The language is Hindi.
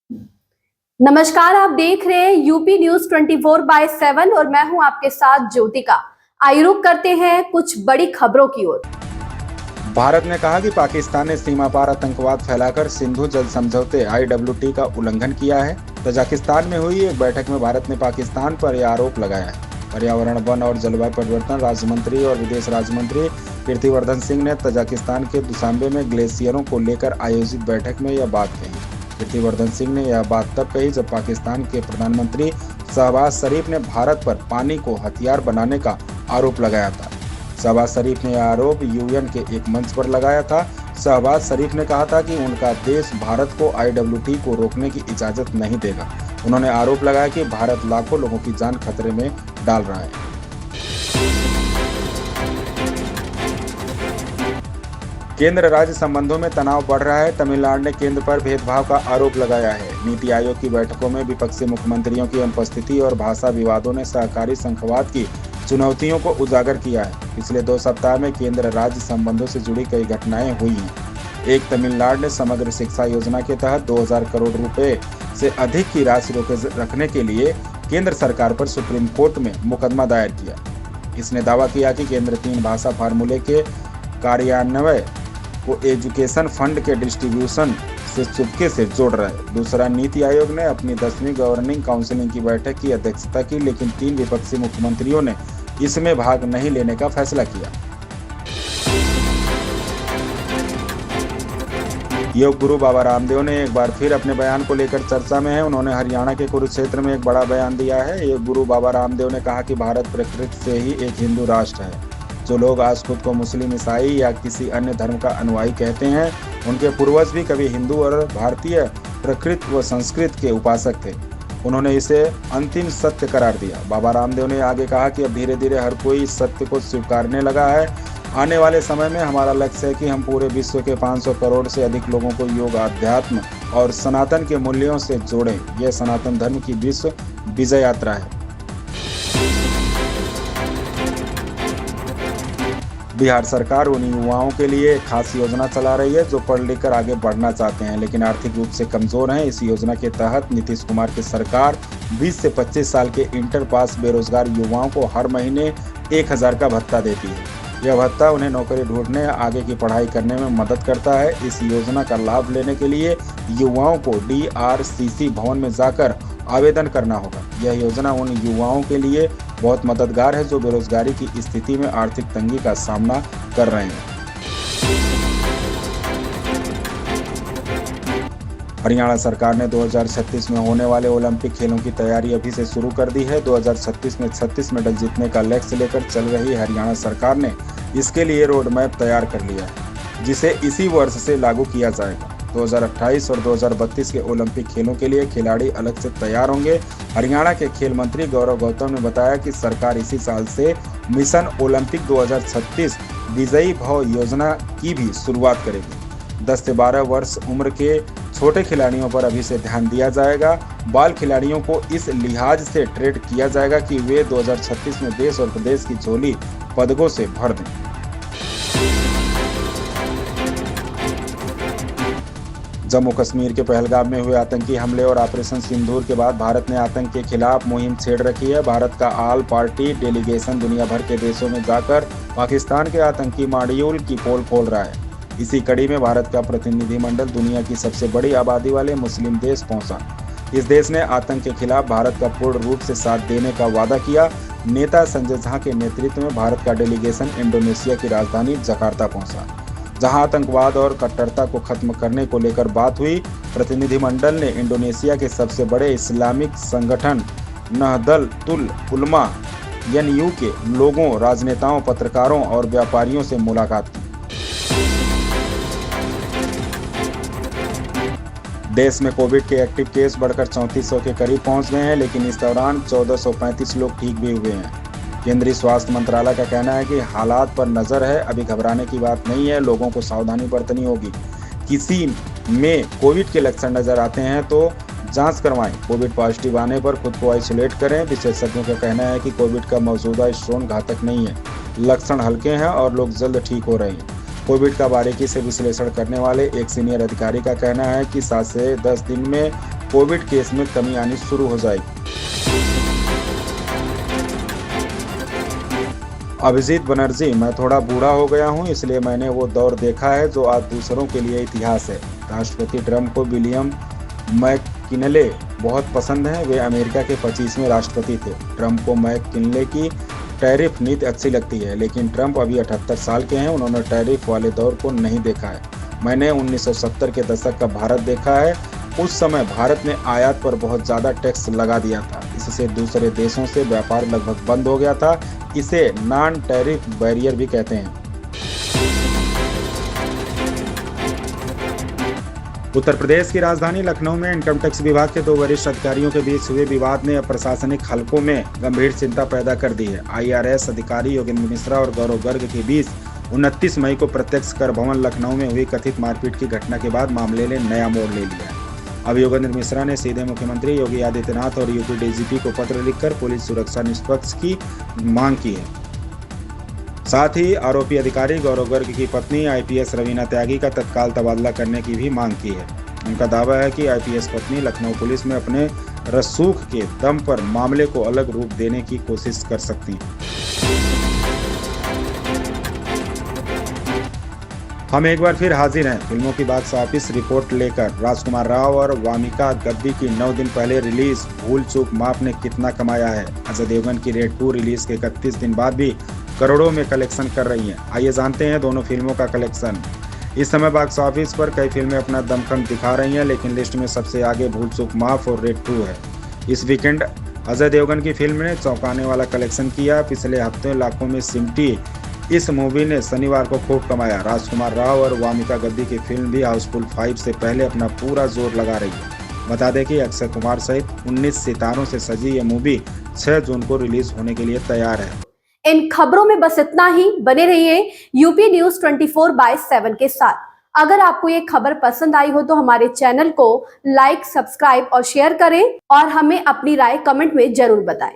नमस्कार, आप देख रहे हैं यूपी न्यूज 24/7 और मैं हूं आपके साथ ज्योतिका। आइए रुक करते हैं कुछ बड़ी खबरों की ओर। भारत ने कहा कि पाकिस्तान ने सीमा पार आतंकवाद फैलाकर सिंधु जल समझौते (IWT) का उल्लंघन किया है। तजाकिस्तान में हुई एक बैठक में भारत ने पाकिस्तान पर यह आरोप लगाया है। पर्यावरण, वन और जलवायु परिवर्तन राज्य मंत्री और विदेश राज्य मंत्री कीर्तिवर्धन सिंह ने तजाकिस्तान के दुशांबे में ग्लेशियरों को लेकर आयोजित बैठक में यह बात कही। कीर्तिवर्धन सिंह ने यह बात तब कही जब पाकिस्तान के प्रधानमंत्री शहबाज शरीफ ने भारत पर पानी को हथियार बनाने का आरोप लगाया था। शहबाज शरीफ ने यह आरोप यूएन के एक मंच पर लगाया था। शहबाज शरीफ ने कहा था कि उनका देश भारत को IWT को रोकने की इजाजत नहीं देगा। उन्होंने आरोप लगाया कि भारत लाखों लोगों की जान खतरे में डाल रहा है। केंद्र राज्य संबंधों में तनाव बढ़ रहा है। तमिलनाडु ने केंद्र पर भेदभाव का आरोप लगाया है। नीति आयोग की बैठकों में विपक्षी मुख्यमंत्रियों की अनुपस्थिति और भाषा विवादों ने सहकारी संघवाद की चुनौतियों को उजागर किया है। पिछले 2 सप्ताह में केंद्र राज्य संबंधों से जुड़ी कई घटनाएं हुई हैं। एक, तमिलनाडु ने समग्र शिक्षा योजना के तहत 2000 करोड़ रुपए से अधिक की राशि रोके रखने के लिए केंद्र सरकार पर सुप्रीम कोर्ट में मुकदमा दायर किया। इसने दावा किया कि केंद्र 3 भाषा फार्मूले के कार्यान्वयन को एजुकेशन फंड के डिस्ट्रीब्यूशन से चुपके से जोड़ रहा है। दूसरा, नीति आयोग ने अपनी 10वीं गवर्निंग काउंसिल की बैठक की अध्यक्षता की, लेकिन 3 विपक्षी मुख्यमंत्रियों ने इसमें भाग नहीं लेने का फैसला किया। योग गुरु बाबा रामदेव ने एक बार फिर अपने बयान को लेकर चर्चा में है। उन्होंने हरियाणा के कुरुक्षेत्र में एक बड़ा बयान दिया है। योग गुरु बाबा रामदेव ने कहा कि भारत प्रकृति से ही एक हिंदू राष्ट्र है। जो लोग आज खुद को मुस्लिम, ईसाई या किसी अन्य धर्म का अनुयायी कहते हैं, उनके पूर्वज भी कभी हिंदू और भारतीय प्रकृति व संस्कृति के उपासक थे। उन्होंने इसे अंतिम सत्य करार दिया। बाबा रामदेव ने आगे कहा कि अब धीरे धीरे हर कोई इस सत्य को स्वीकारने लगा है। आने वाले समय में हमारा लक्ष्य है कि हम पूरे विश्व के 500 करोड़ से अधिक लोगों को योग, अध्यात्म और सनातन के मूल्यों से जोड़ें। यह सनातन धर्म की विश्व विजय यात्रा है। बिहार सरकार उन युवाओं के लिए खास योजना चला रही है जो पढ़ लिख कर आगे बढ़ना चाहते हैं लेकिन आर्थिक रूप से कमजोर हैं। इस योजना के तहत नीतीश कुमार की सरकार 20 से 25 साल के इंटर पास बेरोजगार युवाओं को हर महीने 1000 का भत्ता देती है। यह भत्ता उन्हें नौकरी ढूंढने, आगे की पढ़ाई करने में मदद करता है। इस योजना का लाभ लेने के लिए युवाओं को DRCC भवन में जाकर आवेदन करना होगा। यह योजना उन युवाओं के लिए बहुत मददगार है जो बेरोजगारी की स्थिति में आर्थिक तंगी का सामना कर रहे हैं। हरियाणा सरकार ने 2036 में होने वाले ओलंपिक खेलों की तैयारी अभी से शुरू कर दी है। 2036 में 36 मेडल जीतने का लक्ष्य लेकर चल रही हरियाणा सरकार ने इसके लिए रोड मैप तैयार कर लिया है, जिसे इसी वर्ष से लागू किया जाएगा। 2028 और 2032 के ओलंपिक खेलों के लिए खिलाड़ी अलग से तैयार होंगे। हरियाणा के खेल मंत्री गौरव गौतम ने बताया कि सरकार इसी साल से मिशन ओलंपिक 2036 विजयी भव योजना की भी शुरुआत करेगी। 10 से 12 वर्ष उम्र के छोटे खिलाड़ियों पर अभी से ध्यान दिया जाएगा। बाल खिलाड़ियों को इस लिहाज से ट्रेड किया जाएगा कि वे 2036 में देश और प्रदेश की झोली पदकों से भर दें। जम्मू कश्मीर के पहलगाम में हुए आतंकी हमले और ऑपरेशन सिंदूर के बाद भारत ने आतंक के खिलाफ मुहिम छेड़ रखी है। भारत का ऑल पार्टी डेलीगेशन दुनिया भर के देशों में जाकर पाकिस्तान के आतंकी मॉड्यूल की पोल खोल रहा है। इसी कड़ी में भारत का प्रतिनिधिमंडल दुनिया की सबसे बड़ी आबादी वाले मुस्लिम देश पहुंचा। इस देश ने आतंक के खिलाफ भारत का पूर्ण रूप से साथ देने का वादा किया। नेता संजय झा के नेतृत्व में भारत का डेलीगेशन इंडोनेशिया की राजधानी जकार्ता पहुंचा, जहां आतंकवाद और कट्टरता को खत्म करने को लेकर बात हुई। प्रतिनिधिमंडल ने इंडोनेशिया के सबसे बड़े इस्लामिक संगठन नहदतुल उलमा (NU) के लोगों, राजनेताओं, पत्रकारों और व्यापारियों से मुलाकात की। देश में कोविड के एक्टिव केस बढ़कर 3400 के करीब पहुंच गए हैं, लेकिन इस दौरान 1435 लोग ठीक भी हुए हैं। केंद्रीय स्वास्थ्य मंत्रालय का कहना है कि हालात पर नजर है, अभी घबराने की बात नहीं है, लोगों को सावधानी बरतनी होगी। किसी में कोविड के लक्षण नजर आते हैं तो जांच करवाएं। कोविड पॉजिटिव आने पर खुद को आइसोलेट करें। विशेषज्ञों का कहना है कि कोविड का मौजूदा स्ट्रेन घातक नहीं है, लक्षण हल्के हैं और लोग जल्द ठीक हो रहे हैं। कोविड का बारीकी से विश्लेषण करने वाले एक सीनियर अधिकारी का कहना है कि 7 से 10 दिन में कोविड केस में कमी आनी शुरू हो जाएगी। अभिजीत बनर्जी, मैं थोड़ा बूढ़ा हो गया हूं, इसलिए मैंने वो दौर देखा है जो आज दूसरों के लिए इतिहास है। राष्ट्रपति ट्रंप को विलियम मैककिनले बहुत पसंद है। वे अमेरिका के 25वें राष्ट्रपति थे। ट्रंप को मैककिनले की टैरिफ नीति अच्छी लगती है, लेकिन ट्रंप अभी 78 साल के हैं। उन्होंने टैरिफ वाले दौर को नहीं देखा है। मैंने 1970 के दशक का भारत देखा है। उस समय भारत ने आयात पर बहुत ज़्यादा टैक्स लगा दिया था। इससे दूसरे देशों से व्यापार लगभग बंद हो गया था। इसे नॉन टैरिफ बैरियर भी कहते हैं। उत्तर प्रदेश की राजधानी लखनऊ में इनकम टैक्स विभाग के 2 वरिष्ठ अधिकारियों के बीच हुए विवाद ने अब प्रशासनिक हलकों में गंभीर चिंता पैदा कर दी है। IRS अधिकारी योगेंद्र मिश्रा और गौरव गर्ग के बीच 29 मई को प्रत्यक्ष कर भवन लखनऊ में हुई कथित मारपीट की घटना के बाद मामले ने नया मोड़ ले लिया है। अब योगेंद्र मिश्रा ने सीधे मुख्यमंत्री योगी आदित्यनाथ और यूपी DGP को पत्र लिखकर पुलिस सुरक्षा निष्पक्ष की मांग की है। साथ ही आरोपी अधिकारी गौरव गर्ग की पत्नी IPS रवीना त्यागी का तत्काल तबादला करने की भी मांग की है। उनका दावा है कि IPS पत्नी लखनऊ पुलिस में अपने रसूख के दम पर मामले को अलग रूप देने की कोशिश कर सकती है। हम एक बार फिर हाजिर हैं फिल्मों की बॉक्स ऑफिस रिपोर्ट लेकर। राजकुमार राव और वामिका गद्दी की 9 दिन पहले रिलीज भूल चूक माफ ने कितना कमाया है। अजय देवगन की रेड 2 रिलीज के 31 दिन बाद भी करोड़ों में कलेक्शन कर रही हैं। आइए जानते हैं दोनों फिल्मों का कलेक्शन। इस समय बॉक्स ऑफिस पर कई फिल्में अपना दमखम दिखा रही हैं, लेकिन लिस्ट में सबसे आगे भूल चूक माफ और रेड 2 है। इस वीकेंड अजय देवगन की फिल्म ने चौंकाने वाला कलेक्शन किया। पिछले हफ्ते लाखों में सिमटी इस मूवी ने शनिवार को खूब कमाया। राजकुमार राव और वामिका गद्दी की फिल्म भी हाउसफुल 5 से पहले अपना पूरा जोर लगा रही है। बता दें कि अक्षय कुमार सहित 19 सितारों से सजी यह मूवी 6 जून को रिलीज होने के लिए तैयार है। इन खबरों में बस इतना ही। बने रहिए यूपी न्यूज 24/7 के साथ। अगर आपको ये खबर पसंद आई हो तो हमारे चैनल को लाइक, सब्सक्राइब और शेयर करें और हमें अपनी राय कमेंट में जरूर बताएं।